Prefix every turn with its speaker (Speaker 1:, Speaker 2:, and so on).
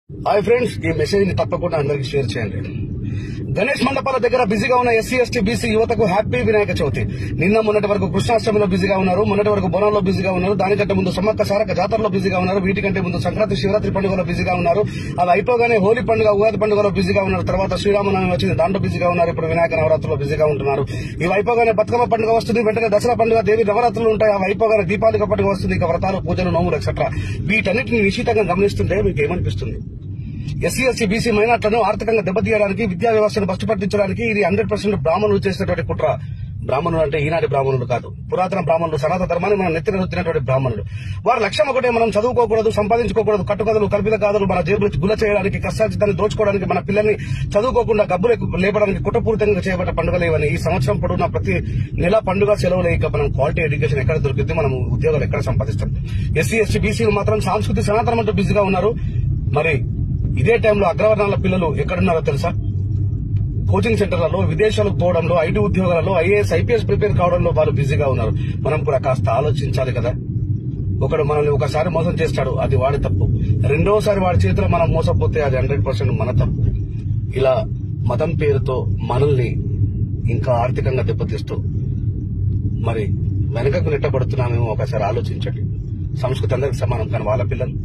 Speaker 1: Hi friends, ఈ message ని తప్పకుండా అందరికి షేర్ చేయండి. గణేష్ మండపాల దగ్గర బిజీగా ఉన్న ఎస్సీ ఎస్టీ బీసీ యువతకు హ్యాపీ వినాయక చవితి. నిన్న మొన్నటి వరకు కృష్ణాష్టమిలో బిజీగా ఉన్నారు, మొన్నటి వరకు బోనంలో బిజీగా ఉన్నారు, దానికంటే ముందు సమ్మక్క సారక్క జాతరలో బిజీగా ఉన్నారు, వీటికంటే ముందు సంక్రాంతి శివరాత్రి పండుగలో బిజీగా ఉన్నారు, అవి అయిపోగానే హోలీ పండుగ ఉగాది పండుగలో బిజీగా ఉన్నారు, తర్వాత శ్రీరామనవమి వచ్చింది దాంట్లో బిజీగా ఉన్నారు, ఇప్పుడు వినాయక నవరాత్రుల్లో బిజీగా ఉంటున్నారు. ఇవి అయిపోగానే బతుకమ్మ పండుగ వస్తుంది, వెంటనే దసరా పండుగ, దేవి నవరాత్రులు ఉంటాయి, అవి అయిపోగానే దీపావళి పండుగ వస్తుంది, ఇక వ్రతాలు పూజలు నోములు ఎక్సెట్రా. వీటన్నిటిని నిశితంగా గమనిస్తుంటే మీకు ఏమనిపిస్తుంది? ఎస్సీ ఎస్సీ బీసీ మైనార్టీలను ఆర్థికంగా దెబ్బతీయడానికి, విద్యా వ్యవస్థను బస్టు పట్టించడానికి ఇది 100% బ్రాహ్మణులు చేసినటువంటి కుట్ర. బ్రాహ్మణులు అంటే ఈనాటి బ్రాహ్మణులు కాదు, పురాతన బ్రాహ్మణులు, సనాతన ధర్మాన్ని మనం నెత్తిన రుద్దినటువంటి బ్రాహ్మణులు. వారి లక్ష్యం ఒకటే, మనం చదువుకోకూడదు, సంపాదించుకోకూడదు, కట్టుకథలు కల్పిత కాదులు మన జేబులు గుల్ల చేయడానికి, కష్టాచితాన్ని దోచుకోవడానికి, మన పిల్లల్ని చదువుకోకుండా గబ్బులు లేపడానికి కుట్రపూరితంగా చేయబడ్డ పండుగలు ఇవన్నీ. ఈ సంవత్సరం పొడవునా ప్రతి నెల పండుగ సెలవులు. ఇక మనం క్వాలిటీ ఎడ్యుకేషన్ ఎక్కడ దొరికింది, మనం ఉద్యోగాలు ఎక్కడ సంపాదిస్తాం? ఎస్సీ ఎస్టీ బీసీలు మాత్రం సాంస్కృతిక సనాతనం అంటూ బిజీగా ఉన్నారు. మరి ఇదే టైంలో అగ్రవర్ణాల పిల్లలు ఎక్కడున్నారో తెలుసా? కోచింగ్ సెంటర్లలో, విదేశాలకు పోవడంలో, ఐటీ ఉద్యోగాలలో, ఐఏఎస్ ఐపీఎస్ ప్రిపేర్ కావడంలో వాళ్ళు బిజీగా ఉన్నారు. మనం కూడా కాస్త ఆలోచించాలి కదా. ఒకడు మనల్ని ఒకసారి మోసం చేస్తాడు, అది వాడి తప్పు. రెండోసారి వాడి చేతిలో మనం మోసపోతే అది 100% మన తప్పు. ఇలా మతం పేరుతో మనల్ని ఇంకా ఆర్థికంగా దెబ్బతీస్తూ మరి వెనకకు నెట్టబడుతున్నామేమో ఒకసారి ఆలోచించండి. సంస్కృతి అందరికి సమానం, కానీ వాళ్ళ పిల్లలు